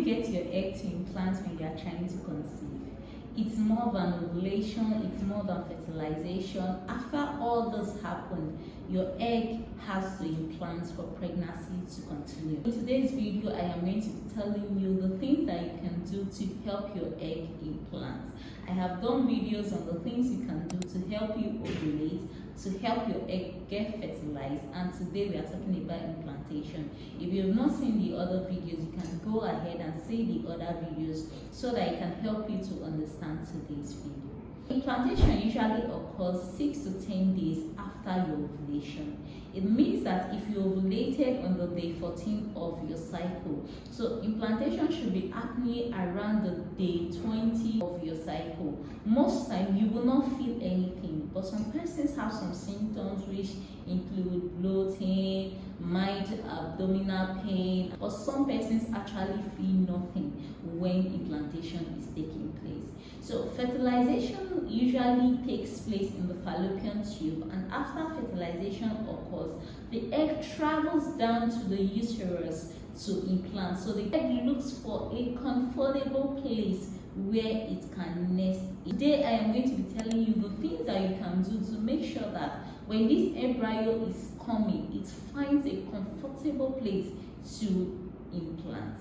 you get your egg to implant when you are trying to conceive? It's more than ovulation, it's more than fertilization. After all this happened, your egg has to implant for pregnancy to continue. In today's video, I am going to be telling you the things that you can do to help your egg implant. I have done videos on the things you can do to help you ovulate, to help your egg get fertilized, and today we are talking about implantation. If you have not seen the other videos, you can go ahead and see the other videos so that it can help you to understand today's video. Implantation usually occurs 6 to 10 days after your ovulation. It means that if you ovulated on the day 14 of your cycle, so implantation should be happening around the day 20 of your cycle. Most time you will not feel anything, but some persons have some symptoms which include bloating, mild abdominal pain, but some persons actually feel nothing when implantation is taking place. So fertilization usually takes place in the fallopian tube, and after fertilization occurs, the egg travels down to the uterus to implant. So the egg looks for a comfortable place where it can nest. Today I am going to be telling you the things that you can do to make sure that when this embryo is coming, it finds a comfortable place to implant.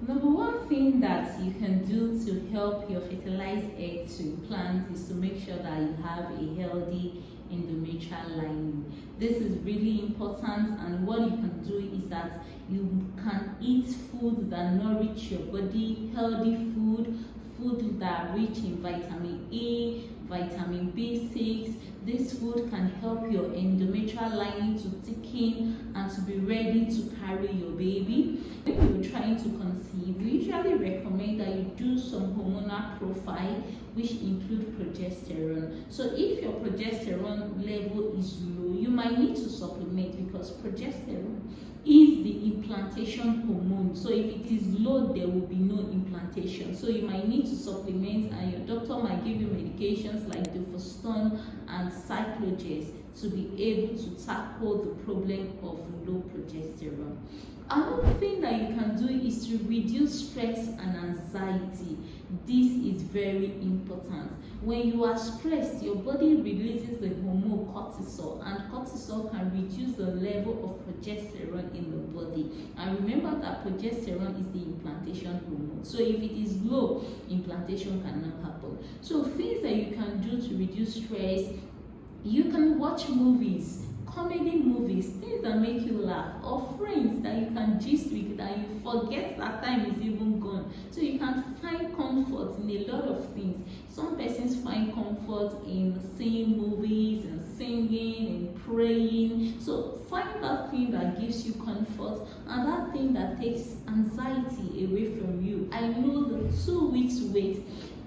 Number one thing that you can do to help your fertilized egg to implant is to make sure that you have a healthy endometrial lining. This is really important, and what you can do is that you can eat food that nourish your body, healthy food that are rich in vitamin A, vitamin B6. This food can help your endometrial lining to thicken and to be ready to carry your baby. When you're trying to conceive, we usually recommend that you do some hormonal profile, which include progesterone. So if your progesterone level is low, you might need to supplement, because progesterone is the implantation hormone. So if it is low, there will be no implantation. So you might need to supplement, and your doctor might give you medications like dofoston and cyclogens to be able to tackle the problem of low progesterone. Another thing that you can do is to reduce stress and anxiety. This is very important. When you are stressed, your body releases the hormone cortisol, and cortisol can reduce the level of progesterone in the body. And remember that progesterone is the implantation hormone. So if it is low, implantation cannot happen. So things that you can do to reduce stress: you can watch movies, comedy movies, things that make you laugh, or friends that you can gist with, that you forget that time is even gone. So you can find comfort in a lot of things. Some persons find comfort in seeing movies and singing and praying. So find that thing that gives you comfort and that thing that takes anxiety away from you. I know the 2 weeks wait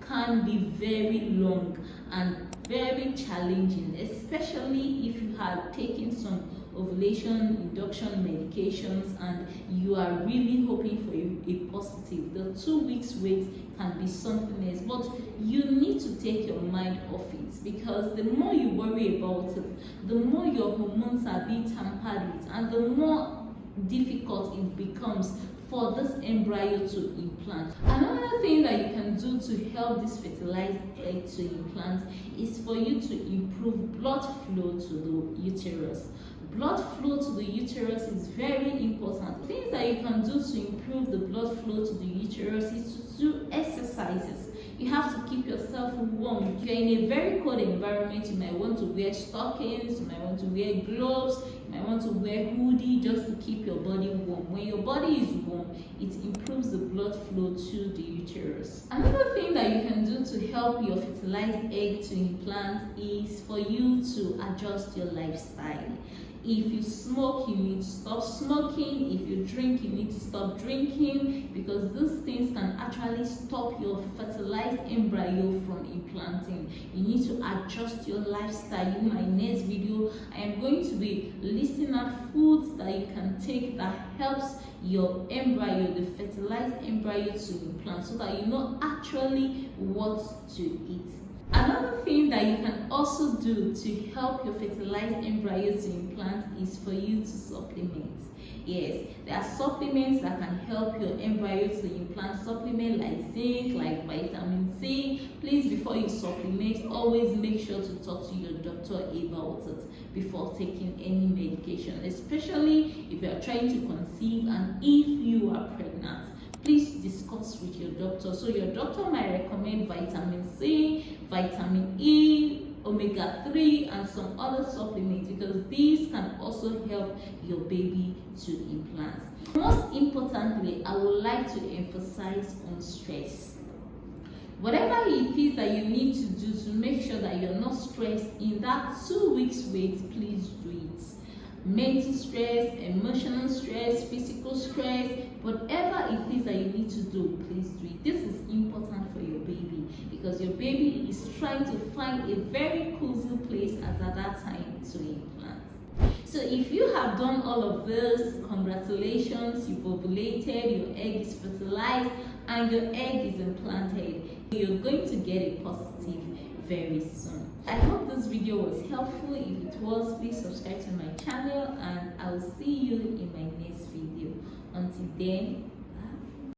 can be very long and very challenging, especially if you had taken some ovulation induction medications and you are really hoping for a positive. The 2 weeks wait can be something else, but you need to take your mind off it, because the more you worry about it, the more your hormones are being tampered with, and the more difficult it becomes for this embryo to implant. Another thing that you can do to help this fertilized egg to implant is for you to improve blood flow to the uterus. Blood flow to the uterus is very important. Things that you can do to improve the blood flow to the uterus is to do exercises. You have to keep yourself warm. If you're in a very cold environment, you might want to wear stockings, you might want to wear gloves, you might want to wear hoodie just to keep your body warm. When your body is warm, it improves the blood flow to the uterus. Another thing that you can do to help your fertilized egg to implant is for you to adjust your lifestyle. If you smoke, you need to stop smoking. If you drink, you need to stop drinking, because these things can actually stop your fertilized embryo from implanting. You need to adjust your lifestyle. In my next video, I am going to be listing out foods that you can take that helps your embryo, the fertilized embryo, to implant, so that you know actually what to eat. Another thing that you can also do to help your fertilized embryo to implant is for you to supplement. Yes, there are supplements that can help your embryo to implant. Supplement like zinc, like vitamin C. Please, before you supplement, always make sure to talk to your doctor about it before taking any medication, especially if you are trying to conceive and if you are pregnant. Please discuss with your doctor. So your doctor might recommend vitamin C, vitamin E, omega-3 and some other supplements, because these can also help your baby to implant. Most importantly, I would like to emphasize on stress. Whatever it is that you need to do to make sure that you're not stressed in that 2 weeks wait, please do it. Mental stress, emotional stress, physical stress, whatever it is that you need to do, please do it. This is important for your baby, because your baby is trying to find a very cozy place at that time to implant. So if you have done all of this, congratulations, you've ovulated, your egg is fertilized, and your egg is implanted. You're going to get a positive very soon. I hope this video was helpful. If it was, please subscribe to my channel, and I'll see you in my next video. Until then,